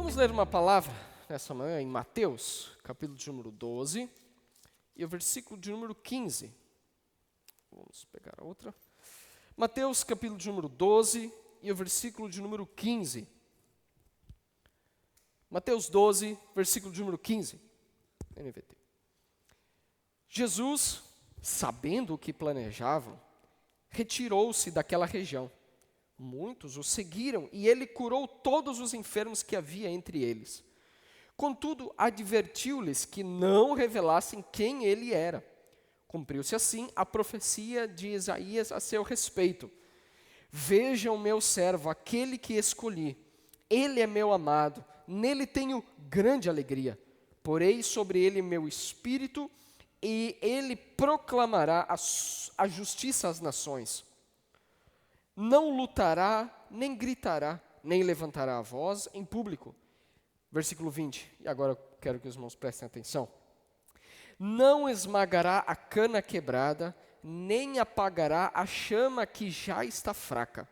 Vamos ler uma palavra nessa manhã em Mateus, capítulo de número 12, e o versículo de número 15. Vamos pegar a outra. Mateus, capítulo de número 12, e o versículo de número 15. Mateus 12, versículo de número 15. NVT. Jesus, sabendo o que planejavam, retirou-se daquela região. Muitos o seguiram e ele curou todos os enfermos que havia entre eles. Contudo, advertiu-lhes que não revelassem quem ele era. Cumpriu-se assim a profecia de Isaías a seu respeito. Vejam o meu servo, aquele que escolhi. Ele é meu amado, nele tenho grande alegria. Porei sobre ele meu espírito e ele proclamará a justiça às nações. Não lutará, nem gritará, nem levantará a voz em público. Versículo 20, e agora eu quero que os irmãos prestem atenção. Não esmagará a cana quebrada, nem apagará a chama que já está fraca.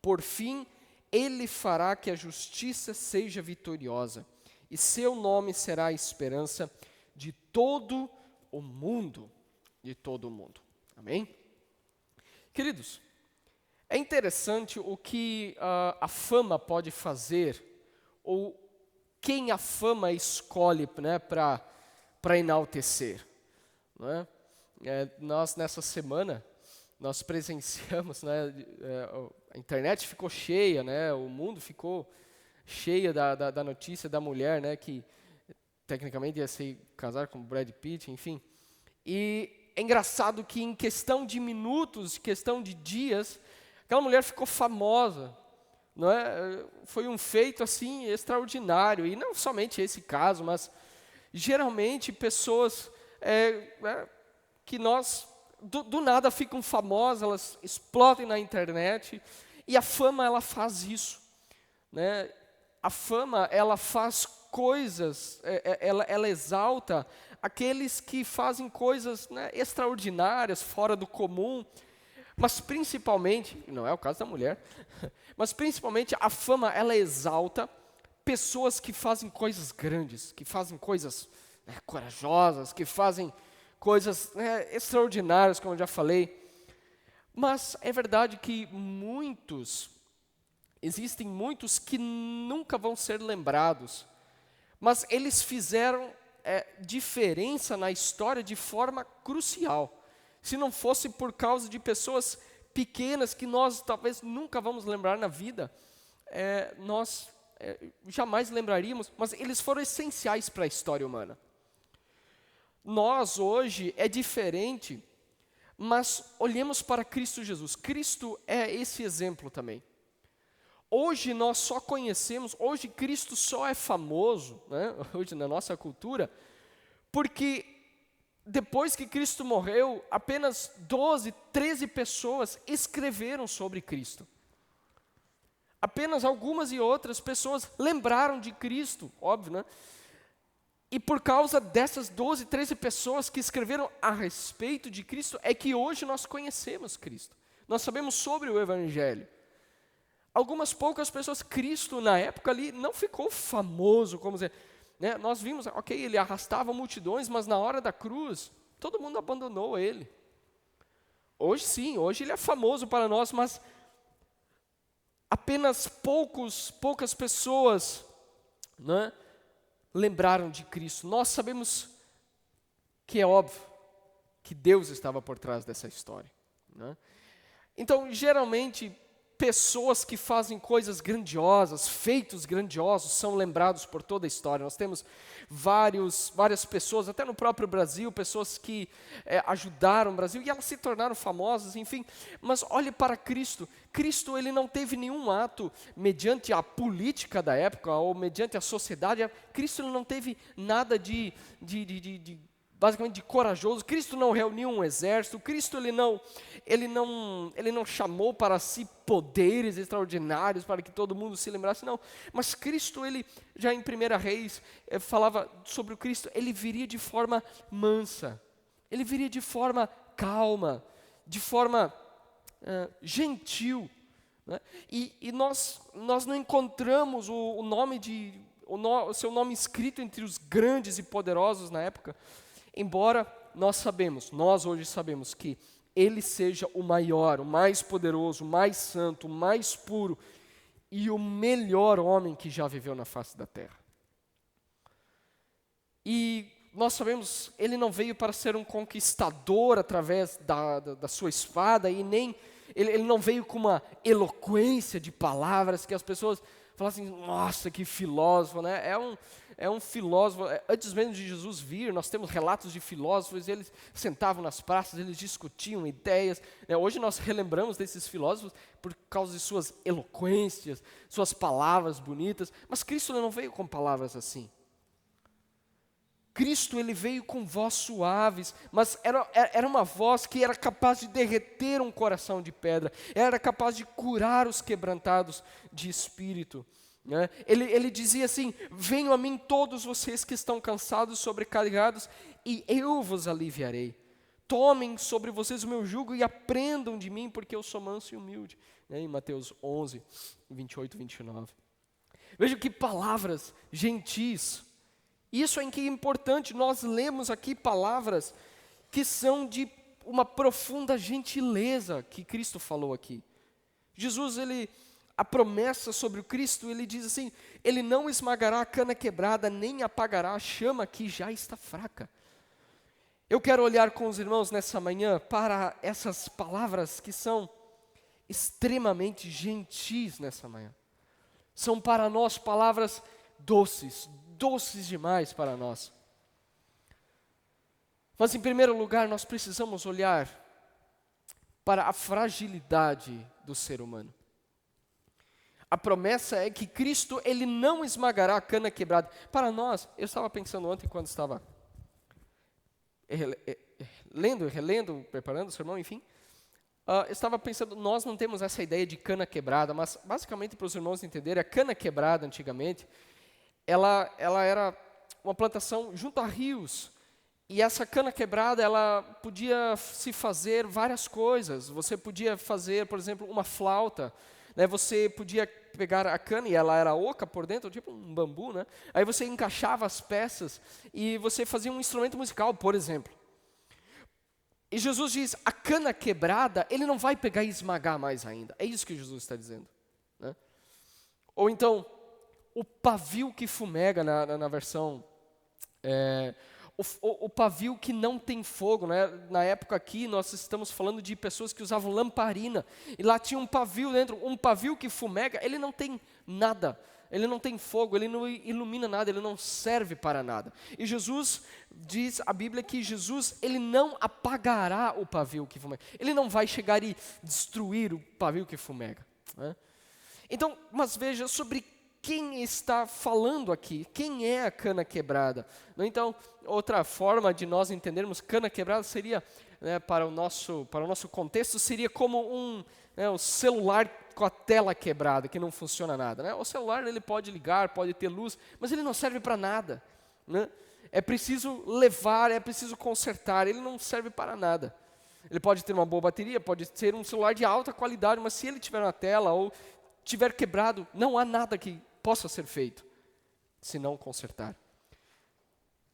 Por fim, ele fará que a justiça seja vitoriosa, e seu nome será a esperança de todo o mundo. De todo o mundo. Amém? Queridos, é interessante o que a fama pode fazer, ou quem a fama escolhe, né, para enaltecer. Não é? Nós, nessa semana, nós presenciamos, né, a internet ficou cheia, né, o mundo ficou cheio da notícia da mulher, né, que tecnicamente ia se casar com Brad Pitt, enfim. E é engraçado que em questão de minutos, questão de dias, aquela mulher ficou famosa, não é? Foi um feito assim extraordinário, e não somente esse caso, mas geralmente pessoas que nós, do nada ficam famosas, elas explodem na internet, e a fama ela faz isso, né? A fama ela faz coisas, ela exalta aqueles que fazem coisas, né, extraordinárias, fora do comum. Mas principalmente, não é o caso da mulher, mas principalmente a fama, ela exalta pessoas que fazem coisas grandes, que fazem coisas, né, corajosas, que fazem coisas, né, extraordinárias, como eu já falei. Mas é verdade que existem muitos que nunca vão ser lembrados, mas eles fizeram diferença na história de forma crucial. Se não fosse por causa de pessoas pequenas que nós talvez nunca vamos lembrar na vida, nós jamais lembraríamos, mas eles foram essenciais para a história humana. Nós hoje é diferente, mas olhemos para Cristo Jesus. Cristo é esse exemplo também. Hoje nós só conhecemos, hoje Cristo só é famoso, né, hoje na nossa cultura, porque depois que Cristo morreu, apenas 12, 13 pessoas escreveram sobre Cristo. Apenas algumas e outras pessoas lembraram de Cristo, óbvio, né? E por causa dessas 12, 13 pessoas que escreveram a respeito de Cristo, é que hoje nós conhecemos Cristo. Nós sabemos sobre o Evangelho. Algumas poucas pessoas, Cristo na época ali não ficou famoso, como dizer, né? Nós vimos, ok, ele arrastava multidões, mas na hora da cruz, todo mundo abandonou ele. Hoje sim, hoje ele é famoso para nós, mas apenas poucas pessoas, né, lembraram de Cristo. Nós sabemos que é óbvio que Deus estava por trás dessa história, né? Então, geralmente, pessoas que fazem coisas grandiosas, feitos grandiosos, são lembrados por toda a história. Nós temos várias pessoas, até no próprio Brasil, pessoas que ajudaram o Brasil, e elas se tornaram famosas, enfim. Mas olhe para Cristo. Cristo, ele não teve nenhum ato mediante a política da época, ou mediante a sociedade. Cristo, ele não teve nada basicamente de corajoso. Cristo não reuniu um exército. Cristo ele não chamou para si poderes extraordinários para que todo mundo se lembrasse, não. Mas Cristo, ele já em 1 Reis falava sobre o Cristo, ele viria de forma mansa, ele viria de forma calma, de forma gentil, né? E nós não encontramos o nome de o seu nome escrito entre os grandes e poderosos na época, embora nós hoje sabemos que ele seja o maior, o mais poderoso, o mais santo, o mais puro e o melhor homem que já viveu na face da terra. E nós sabemos, ele não veio para ser um conquistador através da sua espada, e nem, ele não veio com uma eloquência de palavras que as pessoas falam assim, nossa, que filósofo, né? É um filósofo. Antes mesmo de Jesus vir, nós temos relatos de filósofos, eles sentavam nas praças, eles discutiam ideias, né? Hoje nós relembramos desses filósofos por causa de suas eloquências, suas palavras bonitas, mas Cristo não veio com palavras assim. Cristo, ele veio com voz suaves, mas era uma voz que era capaz de derreter um coração de pedra, era capaz de curar os quebrantados de espírito, né? Ele dizia assim, venham a mim todos vocês que estão cansados, sobrecarregados, e eu vos aliviarei. Tomem sobre vocês o meu jugo e aprendam de mim, porque eu sou manso e humilde. Né? Em Mateus 11, 28 e 29. Veja que palavras gentis. Isso é que é importante, nós lemos aqui palavras que são de uma profunda gentileza que Cristo falou aqui. Jesus, a promessa sobre o Cristo, ele diz assim, ele não esmagará a cana quebrada, nem apagará a chama que já está fraca. Eu quero olhar com os irmãos nessa manhã para essas palavras que são extremamente gentis nessa manhã. São para nós palavras doces demais para nós. Mas em primeiro lugar, nós precisamos olhar para a fragilidade do ser humano. A promessa é que Cristo, ele não esmagará a cana quebrada. Para nós, eu estava pensando ontem quando estava lendo, relendo, preparando o sermão, enfim, eu estava pensando, nós não temos essa ideia de cana quebrada, mas basicamente para os irmãos entenderem, a cana quebrada antigamente, ela era uma plantação junto a rios, e essa cana quebrada, ela podia se fazer várias coisas. Você podia fazer, por exemplo, uma flauta, né? Você podia pegar a cana, e ela era oca por dentro, tipo um bambu, né? Aí você encaixava as peças, e você fazia um instrumento musical, por exemplo. E Jesus diz, a cana quebrada, ele não vai pegar e esmagar mais ainda. É isso que Jesus está dizendo, né? Ou então, o pavio que fumega na versão, o pavio que não tem fogo, né? Na época aqui nós estamos falando de pessoas que usavam lamparina, e lá tinha um pavio dentro, um pavio que fumega, ele não tem nada, ele não tem fogo, ele não ilumina nada, ele não serve para nada. E Jesus, diz a Bíblia que Jesus, ele não apagará o pavio que fumega, ele não vai chegar e destruir o pavio que fumega, né? Então, mas veja sobre quem está falando aqui, quem é a cana quebrada. Então, outra forma de nós entendermos cana quebrada seria, né, para o nosso contexto, seria como um celular com a tela quebrada, que não funciona nada, né? O celular, ele pode ligar, pode ter luz, mas ele não serve para nada, né? É preciso levar, é preciso consertar, ele não serve para nada. Ele pode ter uma boa bateria, pode ser um celular de alta qualidade, mas se ele tiver uma tela ou tiver quebrado, não há nada que possa ser feito, se não consertar.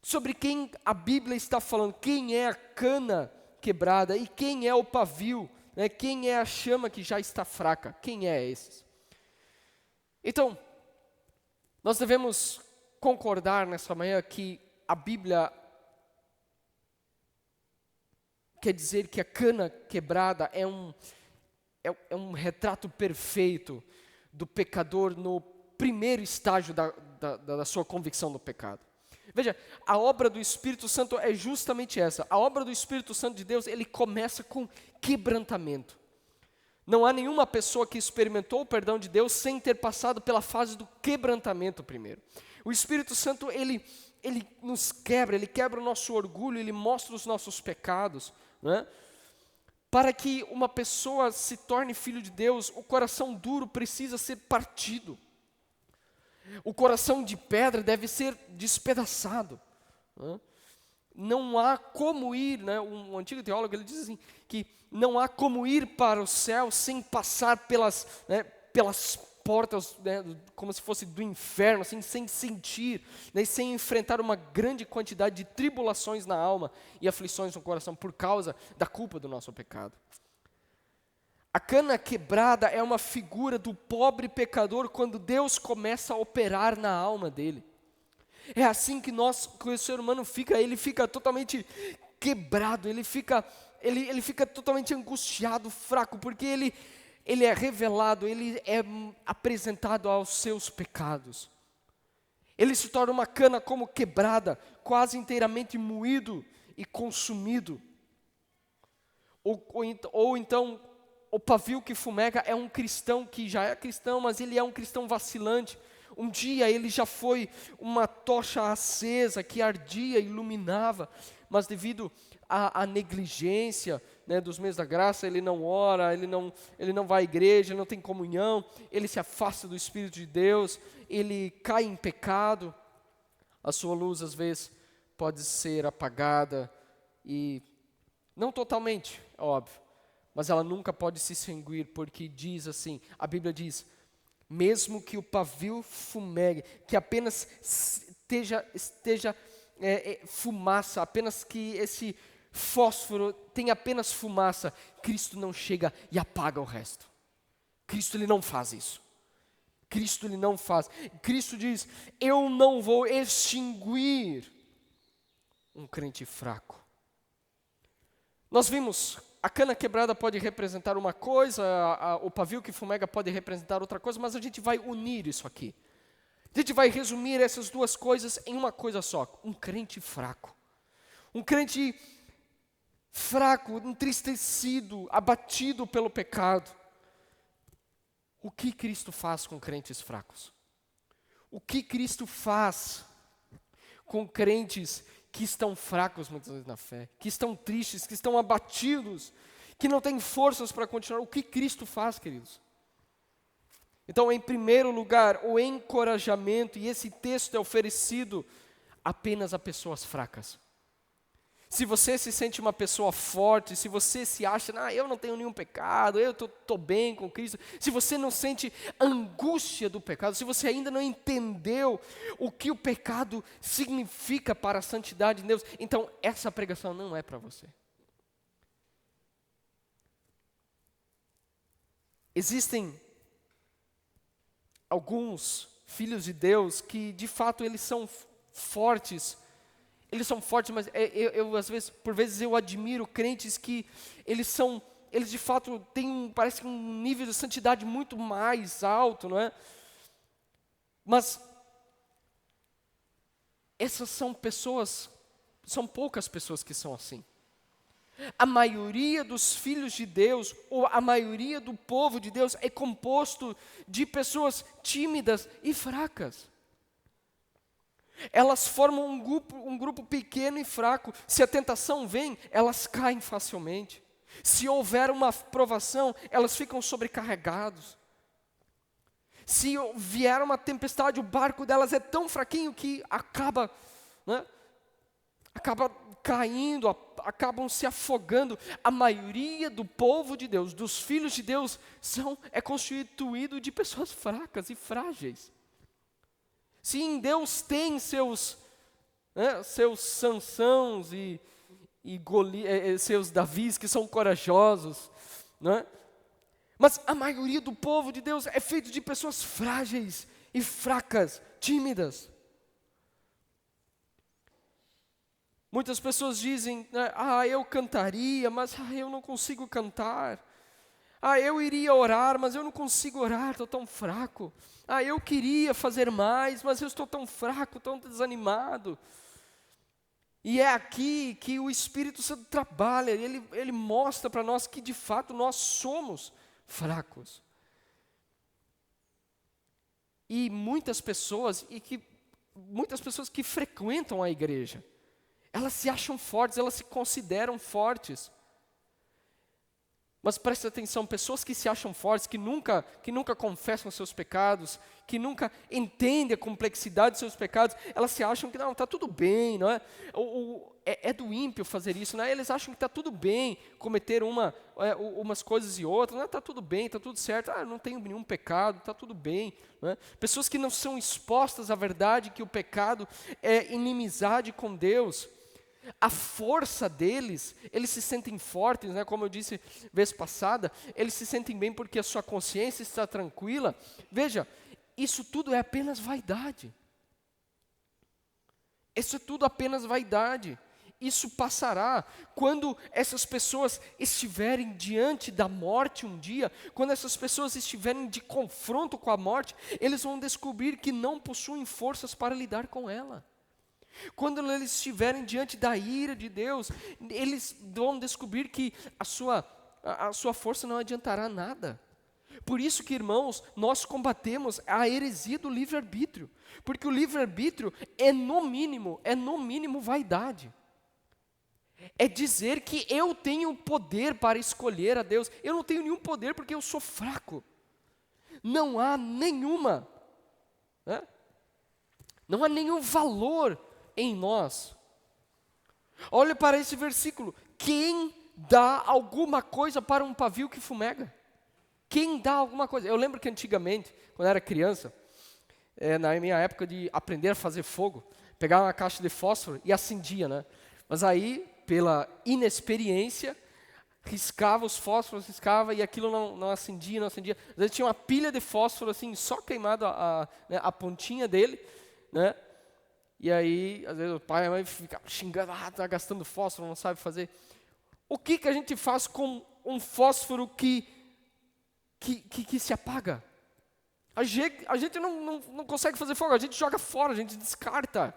Sobre quem a Bíblia está falando, quem é a cana quebrada e quem é o pavio, né? Quem é a chama que já está fraca, quem é esses? Então, nós devemos concordar nessa manhã que a Bíblia quer dizer que a cana quebrada é um retrato perfeito do pecador no primeiro estágio da sua convicção do pecado. Veja, a obra do Espírito Santo é justamente essa. A obra do Espírito Santo de Deus, ele começa com quebrantamento. Não há nenhuma pessoa que experimentou o perdão de Deus sem ter passado pela fase do quebrantamento primeiro. O Espírito Santo, ele nos quebra, ele quebra o nosso orgulho, ele mostra os nossos pecados, né? Para que uma pessoa se torne filho de Deus, o coração duro precisa ser partido. O coração de pedra deve ser despedaçado, né? Não há como ir, né? Um antigo teólogo, ele diz assim, que não há como ir para o céu sem passar pelas portas, né, como se fosse do inferno, assim, sem sentir, né, sem enfrentar uma grande quantidade de tribulações na alma e aflições no coração por causa da culpa do nosso pecado. A cana quebrada é uma figura do pobre pecador quando Deus começa a operar na alma dele. É assim que o ser humano fica, ele fica totalmente quebrado, ele fica totalmente angustiado, fraco, porque ele é revelado, ele é apresentado aos seus pecados. Ele se torna uma cana como quebrada, quase inteiramente moído e consumido. Ou então, o pavio que fumega é um cristão que já é cristão, mas ele é um cristão vacilante. Um dia ele já foi uma tocha acesa que ardia e iluminava, mas devido à negligência, né, dos meios da graça, ele não ora, ele não vai à igreja, ele não tem comunhão, ele se afasta do Espírito de Deus, ele cai em pecado, a sua luz às vezes pode ser apagada, e não totalmente, óbvio, mas ela nunca pode se extinguir, porque diz assim, a Bíblia diz, mesmo que o pavio fumegue, que apenas esteja fumaça, apenas que esse fósforo tenha apenas fumaça, Cristo não chega e apaga o resto. Cristo ele não faz isso. Cristo ele não faz. Cristo diz, eu não vou extinguir um crente fraco. Nós vimos, a cana quebrada pode representar uma coisa, o pavio que fumega pode representar outra coisa, mas a gente vai unir isso aqui. A gente vai resumir essas duas coisas em uma coisa só, um crente fraco. Um crente fraco, entristecido, abatido pelo pecado. O que Cristo faz com crentes fracos? O que Cristo faz com crentes que estão fracos muitas vezes na fé, que estão tristes, que estão abatidos, que não têm forças para continuar? O que Cristo faz, queridos? Então, em primeiro lugar, o encorajamento, e esse texto é oferecido apenas a pessoas fracas. Se você se sente uma pessoa forte, se você se acha, eu não tenho nenhum pecado, eu estou bem com Cristo, se você não sente angústia do pecado, se você ainda não entendeu o que o pecado significa para a santidade de Deus, então essa pregação não é para você. Existem alguns filhos de Deus que de fato eles são fortes, mas eu às vezes, por vezes eu admiro crentes que eles de fato têm parece que um nível de santidade muito mais alto, não é? Mas essas são poucas pessoas que são assim. A maioria dos filhos de Deus, ou a maioria do povo de Deus é composto de pessoas tímidas e fracas. Elas formam um grupo pequeno e fraco. Se a tentação vem, elas caem facilmente. Se houver uma provação, elas ficam sobrecarregadas. Se vier uma tempestade, o barco delas é tão fraquinho que acaba caindo, acabam se afogando. A maioria do povo de Deus, dos filhos de Deus, é constituído de pessoas fracas e frágeis. Sim, Deus tem seus Sansãos e seus Davis que são corajosos, né? Mas a maioria do povo de Deus é feito de pessoas frágeis e fracas, tímidas. Muitas pessoas dizem, eu cantaria, mas eu não consigo cantar. Eu iria orar, mas eu não consigo orar, estou tão fraco. Eu queria fazer mais, mas eu estou tão fraco, tão desanimado. E é aqui que o Espírito Santo trabalha, ele mostra para nós que de fato nós somos fracos. E muitas pessoas que frequentam a igreja, elas se acham fortes, elas se consideram fortes. Mas preste atenção, pessoas que se acham fortes, que nunca confessam seus pecados, que nunca entendem a complexidade dos seus pecados, elas se acham que não, está tudo bem, não é? É do ímpio fazer isso, né? Eles acham que está tudo bem cometer umas coisas e outras, não, está tudo bem, está tudo certo, não tenho nenhum pecado, está tudo bem. Não é? Pessoas que não são expostas à verdade que o pecado é inimizade com Deus. A força deles, eles se sentem fortes, né? Como eu disse vez passada, eles se sentem bem porque a sua consciência está tranquila. Veja, isso tudo é apenas vaidade. Isso é tudo apenas vaidade. Isso passará quando essas pessoas estiverem diante da morte um dia, quando essas pessoas estiverem de confronto com a morte, eles vão descobrir que não possuem forças para lidar com ela. Quando eles estiverem diante da ira de Deus, eles vão descobrir que a sua força não adiantará nada. Por isso que, irmãos, nós combatemos a heresia do livre-arbítrio. Porque o livre-arbítrio é no mínimo vaidade. É dizer que eu tenho poder para escolher a Deus. Eu não tenho nenhum poder porque eu sou fraco. Não há nenhuma, né? Não há nenhum valor em nós. Olhe para esse versículo. Quem dá alguma coisa para um pavio que fumega? Quem dá alguma coisa? Eu lembro que antigamente, quando eu era criança, na minha época de aprender a fazer fogo, pegava uma caixa de fósforo e acendia, né? Mas aí, pela inexperiência, riscava os fósforos, e aquilo não acendia. Às vezes tinha uma pilha de fósforo assim, só queimado a pontinha dele, né? E aí, às vezes o pai e a mãe ficavam xingando, está gastando fósforo, não sabe fazer. O que a gente faz com um fósforo que se apaga? A gente não consegue fazer fogo, a gente joga fora, a gente descarta.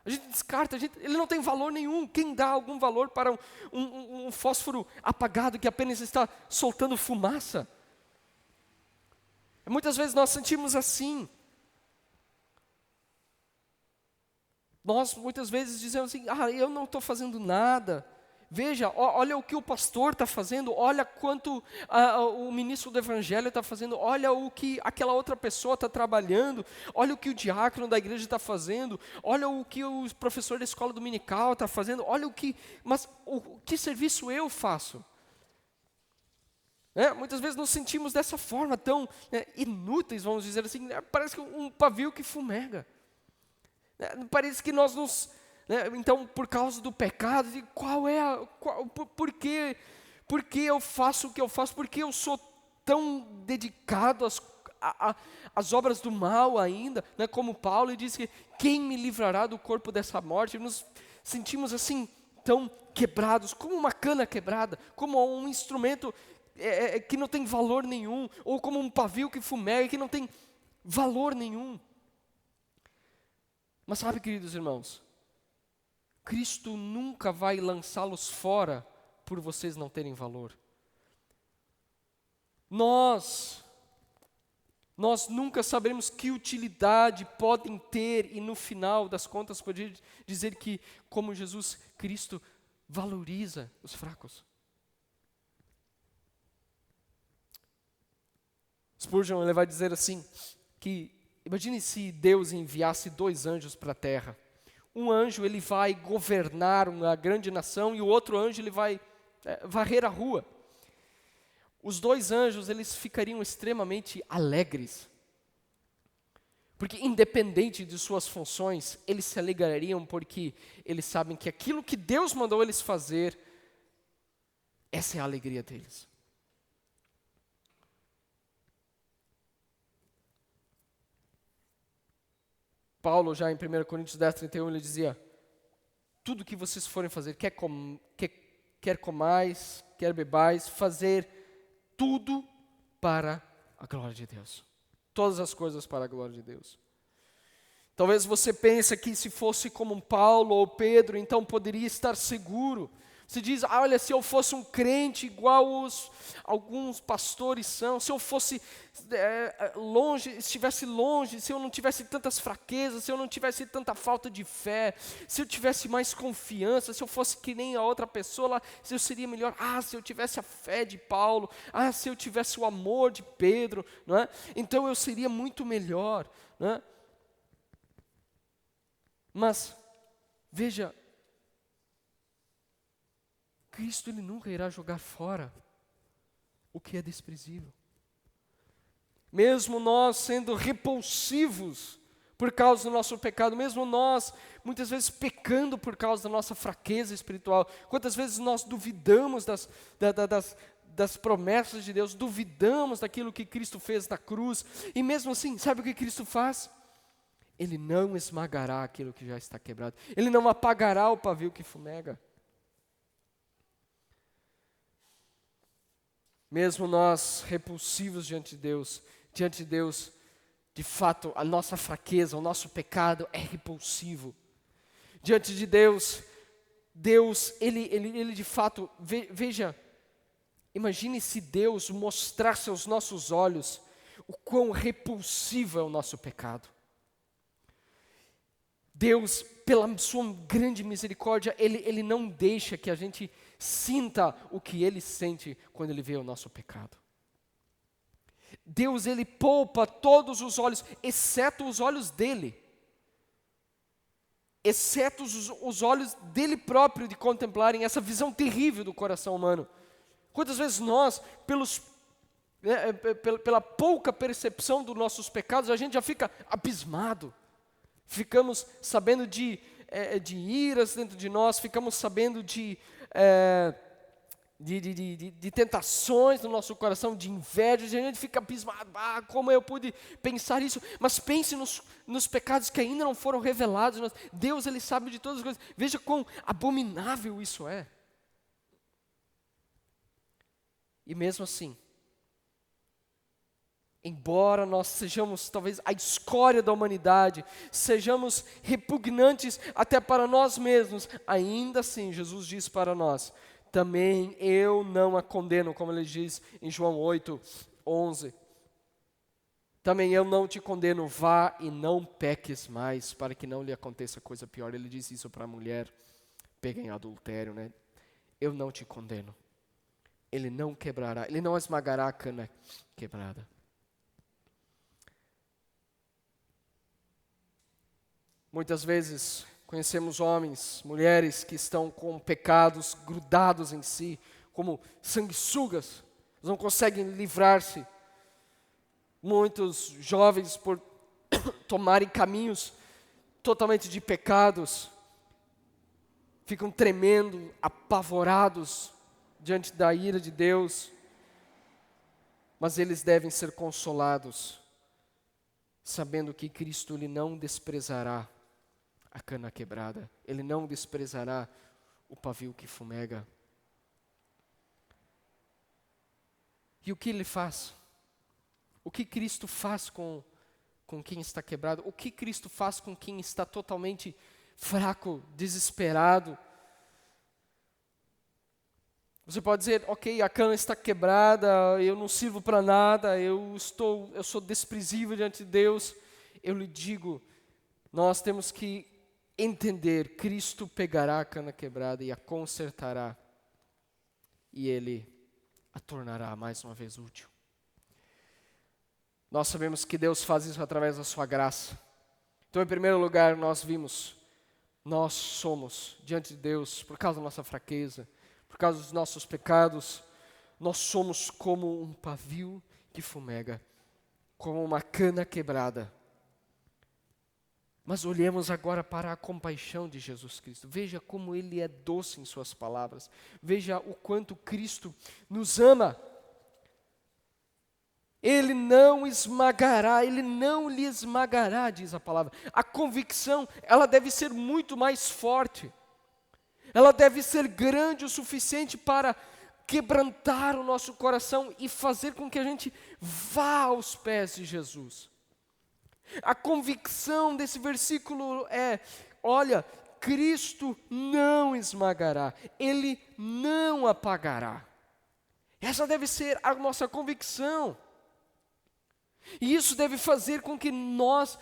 Ele não tem valor nenhum. Quem dá algum valor para um fósforo apagado que apenas está soltando fumaça? Muitas vezes nós sentimos assim. Nós muitas vezes dizemos assim, eu não estou fazendo nada. Veja, olha o que o pastor está fazendo, olha quanto o ministro do evangelho está fazendo, olha o que aquela outra pessoa está trabalhando, olha o que o diácono da igreja está fazendo, olha o que o professor da escola dominical está fazendo, mas o que serviço eu faço? Muitas vezes nos sentimos dessa forma, tão inúteis, vamos dizer assim, parece que um pavio que fumega. Parece que nós então, por causa do pecado, por que eu faço o que eu faço? Por que eu sou tão dedicado às obras do mal ainda? Como Paulo diz que quem me livrará do corpo dessa morte? Nos sentimos assim, tão quebrados, como uma cana quebrada, como um instrumento que não tem valor nenhum, ou como um pavio que fumega, que não tem valor nenhum. Mas sabe, queridos irmãos, Cristo nunca vai lançá-los fora por vocês não terem valor. Nós nunca saberemos que utilidade podem ter e no final das contas poder dizer que como Jesus Cristo valoriza os fracos. Spurgeon ele vai dizer assim, que imagine se Deus enviasse 2 anjos para a terra. Um anjo ele vai governar uma grande nação e o outro anjo ele vai varrer a rua. Os 2 anjos eles ficariam extremamente alegres. Porque independente de suas funções, eles se alegrariam porque eles sabem que aquilo que Deus mandou eles fazer, essa é a alegria deles. Paulo, já em 1 Coríntios 10, 31, ele dizia, tudo que vocês forem fazer, quer comais, quer bebais, fazer tudo para a glória de Deus. Todas as coisas para a glória de Deus. Talvez você pense que se fosse como Paulo ou Pedro, então poderia estar seguro. Se diz, olha, se eu fosse um crente igual alguns pastores são, se eu fosse longe, estivesse longe, se eu não tivesse tantas fraquezas, se eu não tivesse tanta falta de fé, se eu tivesse mais confiança, se eu fosse que nem a outra pessoa lá, se eu seria melhor. Se eu tivesse a fé de Paulo, se eu tivesse o amor de Pedro, não é? Então eu seria muito melhor, não é? Mas, veja, Cristo ele nunca irá jogar fora o que é desprezível. Mesmo nós sendo repulsivos por causa do nosso pecado, mesmo nós muitas vezes pecando por causa da nossa fraqueza espiritual, quantas vezes nós duvidamos das promessas de Deus, duvidamos daquilo que Cristo fez na cruz, e mesmo assim, sabe o que Cristo faz? Ele não esmagará aquilo que já está quebrado, Ele não apagará o pavio que fumega. Mesmo nós repulsivos diante de Deus, de fato, a nossa fraqueza, o nosso pecado é repulsivo. Diante de Deus, Ele de fato, veja, imagine se Deus mostrasse aos nossos olhos o quão repulsivo é o nosso pecado. Deus, pela sua grande misericórdia, Ele não deixa que a gente sinta o que Ele sente quando Ele vê o nosso pecado. Deus, Ele poupa todos os olhos, exceto os olhos dEle. Exceto os olhos dEle próprio de contemplarem essa visão terrível do coração humano. Quantas vezes nós, pela pouca percepção dos nossos pecados, a gente já fica abismado. Ficamos sabendo de iras dentro de nós, ficamos sabendo de tentações no nosso coração, de inveja, e a gente fica abismado, como eu pude pensar isso? Mas pense nos pecados que ainda não foram revelados. Deus, Ele sabe de todas as coisas. Veja quão abominável isso é. E mesmo assim, embora nós sejamos talvez a escória da humanidade, sejamos repugnantes até para nós mesmos, ainda assim Jesus diz para nós, também eu não a condeno, como Ele diz em João 8:11. Também eu não te condeno, vá e não peques mais, para que não lhe aconteça coisa pior. Ele diz isso para a mulher pega em adultério, né? Eu não te condeno. Ele não quebrará, Ele não esmagará a cana quebrada. Muitas vezes conhecemos homens, mulheres que estão com pecados grudados em si, como sanguessugas, não conseguem livrar-se. Muitos jovens, por tomarem caminhos totalmente de pecados, ficam tremendo, apavorados diante da ira de Deus, mas eles devem ser consolados, sabendo que Cristo Ele não desprezará a cana quebrada, Ele não desprezará o pavio que fumega. E o que Ele faz? O que Cristo faz com quem está quebrado? O que Cristo faz com quem está totalmente fraco, desesperado? Você pode dizer, ok, a cana está quebrada, eu não sirvo para nada, eu sou desprezível diante de Deus. Eu lhe digo, nós temos que entender, Cristo pegará a cana quebrada e a consertará, e Ele a tornará mais uma vez útil. Nós sabemos que Deus faz isso através da sua graça. Então, em primeiro lugar, nós vimos, nós somos diante de Deus, por causa da nossa fraqueza, por causa dos nossos pecados, nós somos como um pavio que fumega, como uma cana quebrada. Mas olhemos agora para a compaixão de Jesus Cristo. Veja como Ele é doce em suas palavras. Veja o quanto Cristo nos ama. Ele não esmagará, Ele não lhe esmagará, diz a palavra. A convicção, ela deve ser muito mais forte. Ela deve ser grande o suficiente para quebrantar o nosso coração e fazer com que a gente vá aos pés de Jesus. A convicção desse versículo é, olha, Cristo não esmagará, Ele não apagará. Essa deve ser a nossa convicção. E isso deve fazer com que nós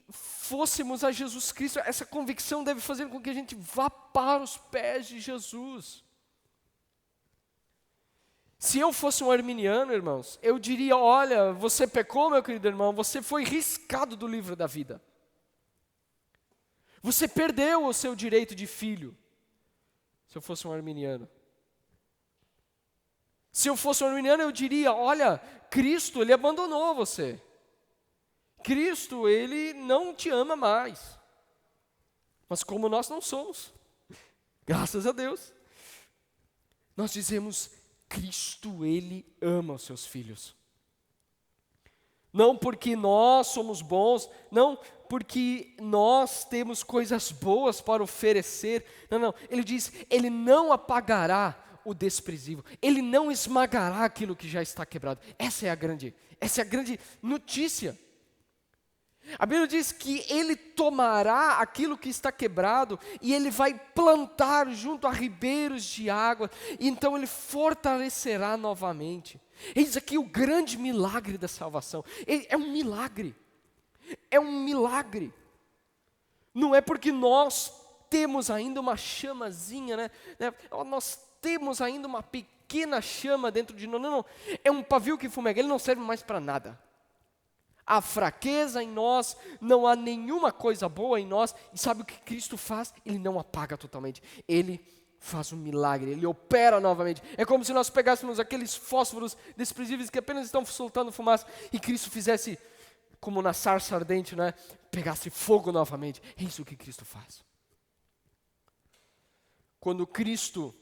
fôssemos a Jesus Cristo. Essa convicção deve fazer com que a gente vá para os pés de Jesus. Se eu fosse um arminiano, irmãos, eu diria: olha, você pecou, meu querido irmão, você foi riscado do livro da vida. Você perdeu o seu direito de filho. Se eu fosse um arminiano. Se eu fosse um arminiano, eu diria: olha, Cristo, Ele abandonou você. Cristo, Ele não te ama mais. Mas como nós não somos, graças a Deus, nós dizemos: Cristo, Ele ama os seus filhos. Não porque nós somos bons, não porque nós temos coisas boas para oferecer. Não. Ele diz: Ele não apagará o desprezível. Ele não esmagará aquilo que já está quebrado. Essa é a grande notícia. A Bíblia diz que Ele tomará aquilo que está quebrado e Ele vai plantar junto a ribeiros de água, e então Ele fortalecerá novamente. Eis aqui o grande milagre da salvação. É um milagre. É um milagre. Não é porque nós temos ainda uma chamazinha, né? Nós temos ainda uma pequena chama dentro de nós. Não. É um pavio que fumega. Ele não serve mais para nada. Há fraqueza em nós, não há nenhuma coisa boa em nós. E sabe o que Cristo faz? Ele não apaga totalmente. Ele faz um milagre, Ele opera novamente. É como se nós pegássemos aqueles fósforos desprezíveis que apenas estão soltando fumaça, e Cristo fizesse, como na sarça ardente, né? Pegasse fogo novamente. É isso que Cristo faz. Quando Cristo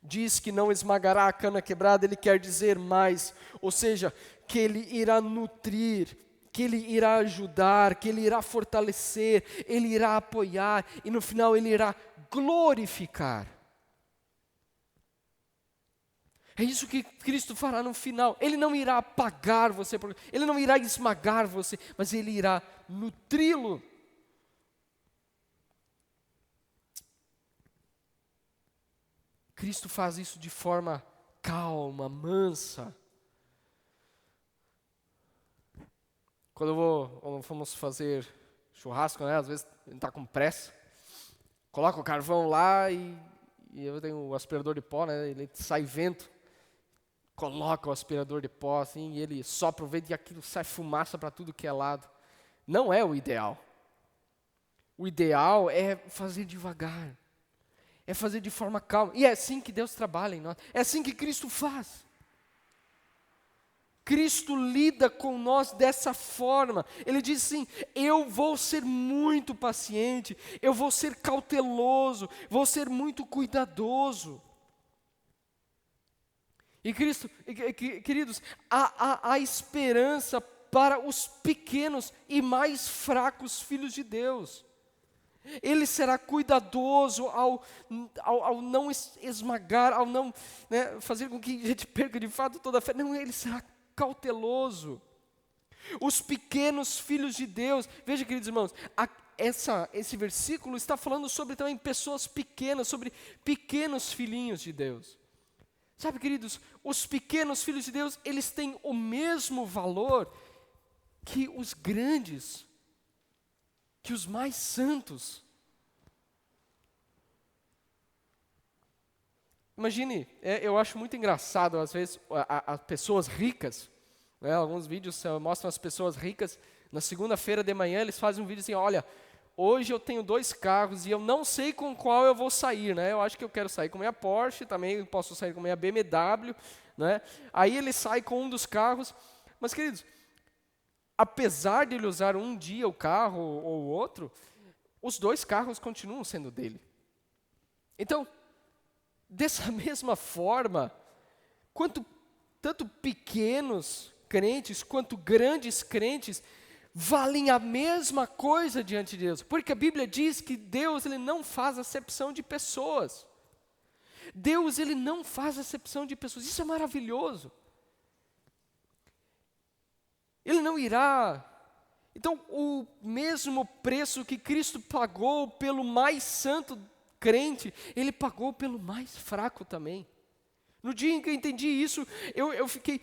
diz que não esmagará a cana quebrada, Ele quer dizer mais. Ou seja, que Ele irá nutrir, que Ele irá ajudar, que Ele irá fortalecer, Ele irá apoiar, e no final Ele irá glorificar. É isso que Cristo fará no final. Ele não irá apagar você, Ele não irá esmagar você, mas Ele irá nutri-lo. Cristo faz isso de forma calma, mansa. Quando vamos fazer churrasco, né, às vezes a gente está com pressa, coloca o carvão lá e eu tenho o aspirador de pó, né, ele sai vento. Coloca o aspirador de pó assim, e ele sopra o vento e aquilo sai fumaça para tudo que é lado. Não é o ideal. O ideal é fazer devagar. É fazer de forma calma. E é assim que Deus trabalha em nós. É assim que Cristo faz. Cristo lida com nós dessa forma. Ele diz assim: eu vou ser muito paciente, eu vou ser cauteloso, vou ser muito cuidadoso. E Cristo, queridos, há esperança para os pequenos e mais fracos filhos de Deus. Ele será cuidadoso ao não esmagar, ao não, né, fazer com que a gente perca de fato toda a fé. Não, Ele será cauteloso. Os pequenos filhos de Deus, veja, queridos irmãos, esse versículo está falando sobre também pessoas pequenas, sobre pequenos filhinhos de Deus. Sabe, queridos, os pequenos filhos de Deus, eles têm o mesmo valor que os grandes, que os mais santos. Imagine, eu acho muito engraçado, às vezes, as pessoas ricas, né, alguns vídeos mostram as pessoas ricas, na segunda-feira de manhã eles fazem um vídeo assim: olha, hoje eu tenho 2 carros e eu não sei com qual eu vou sair, né? Eu acho que eu quero sair com minha Porsche, também posso sair com minha BMW, né? Aí ele sai com um dos carros. Mas, queridos, apesar de ele usar um dia o carro ou o outro, os 2 carros continuam sendo dele. Então, dessa mesma forma, tanto pequenos crentes quanto grandes crentes valem a mesma coisa diante de Deus, porque a Bíblia diz que Deus, Ele não faz acepção de pessoas. Deus, Ele não faz acepção de pessoas. Isso é maravilhoso. Ele Então, o mesmo preço que Cristo pagou pelo mais santo crente, Ele pagou pelo mais fraco também. No dia em que eu entendi isso, eu fiquei,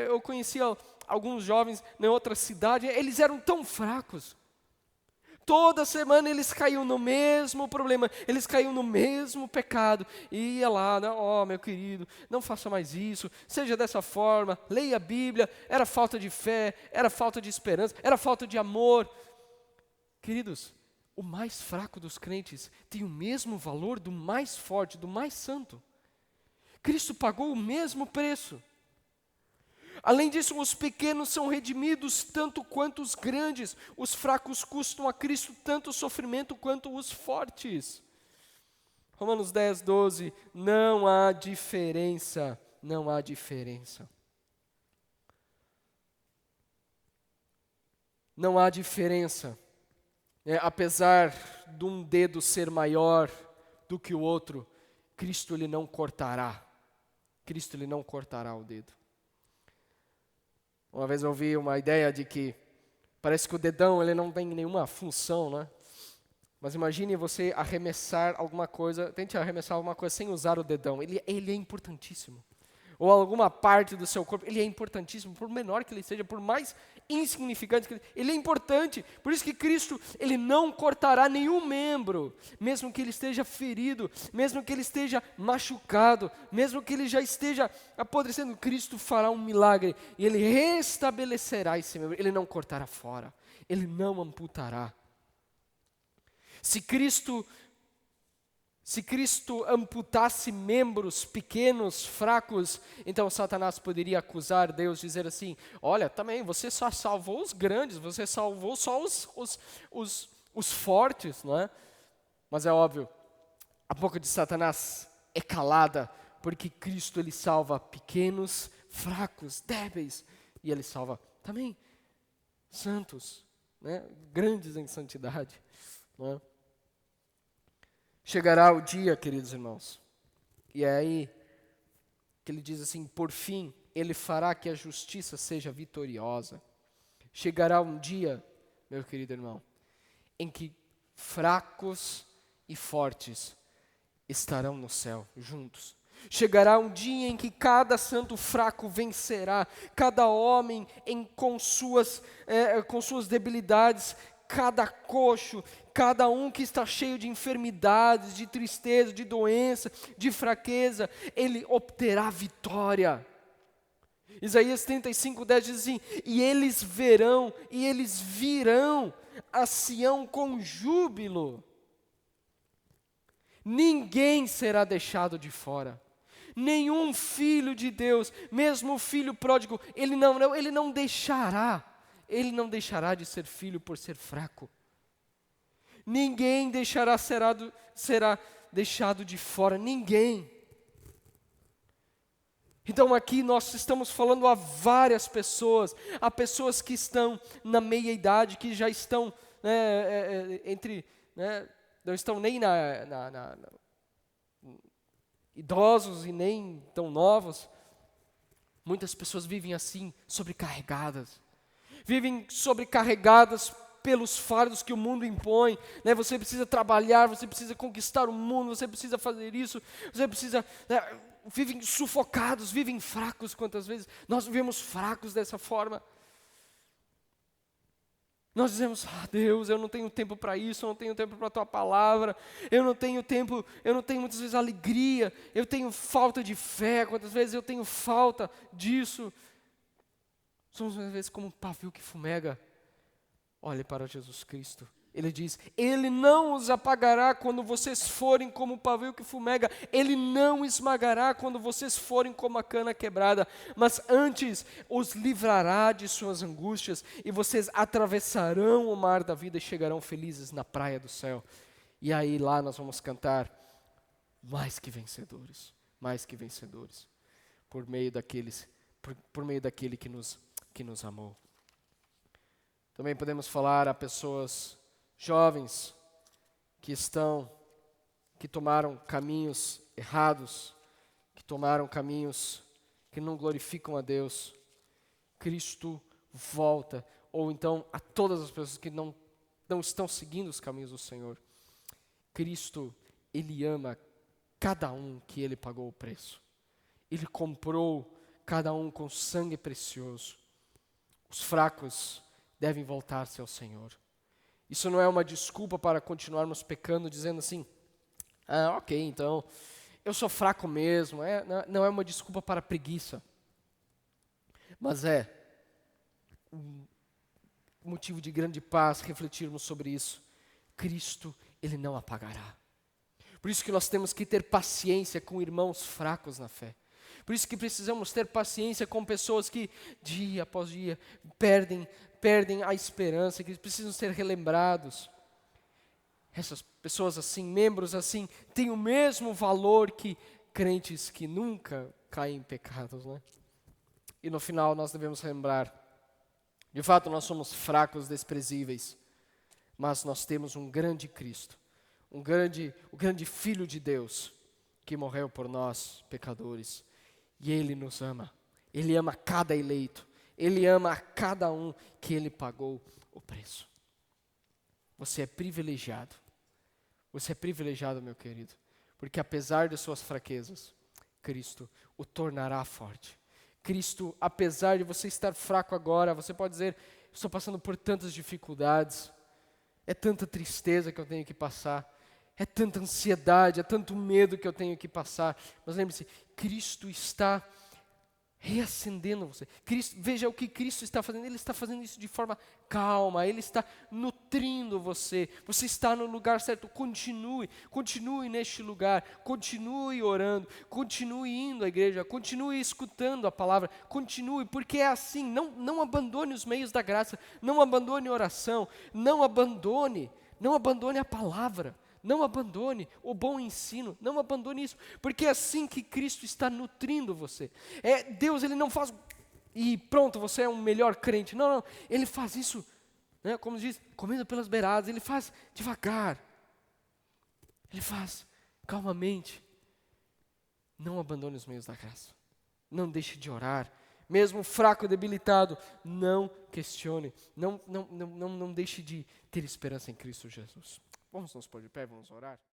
eu conhecia alguns jovens em outra cidade, eles eram tão fracos. Toda semana eles caíam no mesmo problema, eles caíam no mesmo pecado. E ia lá, meu querido, não faça mais isso, seja dessa forma, leia a Bíblia. Era falta de fé, era falta de esperança, era falta de amor. Queridos, o mais fraco dos crentes tem o mesmo valor do mais forte, do mais santo. Cristo pagou o mesmo preço. Além disso, os pequenos são redimidos tanto quanto os grandes. Os fracos custam a Cristo tanto sofrimento quanto os fortes. Romanos 10, 12. Não há diferença. Não há diferença. Não há diferença. Apesar de um dedo ser maior do que o outro, Cristo ele não cortará. Cristo ele não cortará o dedo. Uma vez eu ouvi uma ideia de que parece que o dedão ele não tem nenhuma função, né? Mas imagine você arremessar alguma coisa, tente arremessar alguma coisa sem usar o dedão. Ele é importantíssimo. Ou alguma parte do seu corpo, ele é importantíssimo, por menor que ele seja, por mais insignificante que ele é importante. Por isso que Cristo, ele não cortará nenhum membro, mesmo que ele esteja ferido, mesmo que ele esteja machucado, mesmo que ele já esteja apodrecendo, Cristo fará um milagre e ele restabelecerá esse membro, ele não cortará fora, ele não amputará. Se Cristo amputasse membros pequenos, fracos, então Satanás poderia acusar Deus, dizer assim, olha, também você só salvou os grandes, você salvou só os fortes, não é? Mas é óbvio, a boca de Satanás é calada, porque Cristo ele salva pequenos, fracos, débeis, e ele salva também santos, né? Grandes em santidade, não é? Chegará o dia, queridos irmãos, e é aí que ele diz assim, por fim, ele fará que a justiça seja vitoriosa. Chegará um dia, meu querido irmão, em que fracos e fortes estarão no céu juntos. Chegará um dia em que cada santo fraco vencerá, cada homem com suas debilidades, cada coxo, cada um que está cheio de enfermidades, de tristeza, de doença, de fraqueza, ele obterá vitória. Isaías 35:10 diz assim, e eles verão, e eles virão a Sião com júbilo. Ninguém será deixado de fora. Nenhum filho de Deus, mesmo o filho pródigo, ele não deixará. Ele não deixará de ser filho por ser fraco. Ninguém será deixado de fora, ninguém. Então aqui nós estamos falando a várias pessoas, a pessoas que estão na meia-idade, que já estão não estão nem idosos e nem tão novos. Muitas pessoas vivem assim, sobrecarregadas. Vivem sobrecarregadas pelos fardos que o mundo impõe, né? Você precisa trabalhar, você precisa conquistar o mundo, você precisa fazer isso, você precisa... vivem sufocados, vivem fracos. Quantas vezes nós vivemos fracos dessa forma? Nós dizemos, Deus, eu não tenho tempo para isso, eu não tenho tempo para a Tua Palavra, eu não tenho tempo, eu não tenho muitas vezes alegria, eu tenho falta de fé, quantas vezes eu tenho falta disso. Somos às vezes como um pavio que fumega. Olhe para Jesus Cristo. Ele diz, Ele não os apagará quando vocês forem como o pavio que fumega. Ele não esmagará quando vocês forem como a cana quebrada. Mas antes os livrará de suas angústias. E vocês atravessarão o mar da vida e chegarão felizes na praia do céu. E aí lá nós vamos cantar, mais que vencedores. Mais que vencedores. Por meio daquele que nos amou. Também podemos falar a pessoas jovens que tomaram caminhos errados, que tomaram caminhos que não glorificam a Deus. Cristo volta, ou então a todas as pessoas que não estão seguindo os caminhos do Senhor. Cristo, Ele ama cada um que Ele pagou o preço. Ele comprou cada um com sangue precioso. Os fracos devem voltar-se ao Senhor. Isso não é uma desculpa para continuarmos pecando, dizendo assim, ok, então, eu sou fraco mesmo. Não é uma desculpa para preguiça. Mas é um motivo de grande paz refletirmos sobre isso. Cristo, Ele não apagará. Por isso que nós temos que ter paciência com irmãos fracos na fé. Por isso que precisamos ter paciência com pessoas que, dia após dia, perdem a esperança, que precisam ser relembrados. Essas pessoas assim, membros assim, têm o mesmo valor que crentes que nunca caem em pecados, né? E no final nós devemos lembrar, de fato nós somos fracos, desprezíveis, mas nós temos um grande Cristo, o grande Filho de Deus, que morreu por nós, pecadores. E Ele nos ama. Ele ama cada eleito. Ele ama a cada um que Ele pagou o preço. Você é privilegiado. Você é privilegiado, meu querido. Porque apesar de suas fraquezas, Cristo o tornará forte. Cristo, apesar de você estar fraco agora, você pode dizer, estou passando por tantas dificuldades. É tanta tristeza que eu tenho que passar. É tanta ansiedade, é tanto medo que eu tenho que passar. Mas lembre-se, Cristo está reacendendo você. Veja o que Cristo está fazendo. Ele está fazendo isso de forma calma. Ele está nutrindo você. Você está no lugar certo. Continue neste lugar. Continue orando. Continue indo à igreja. Continue escutando a palavra. Continue, porque é assim. Não abandone os meios da graça. Não abandone a oração. Não abandone a palavra. Não abandone o bom ensino, não abandone isso, porque é assim que Cristo está nutrindo você. Deus, Ele não faz e pronto, você é um melhor crente. Não, Ele faz isso, né, como diz, comendo pelas beiradas. Ele faz devagar, Ele faz calmamente. Não abandone os meios da graça, não deixe de orar, mesmo fraco, debilitado, não questione, não deixe de ter esperança em Cristo Jesus. Vamos nos pôr de pé, vamos orar?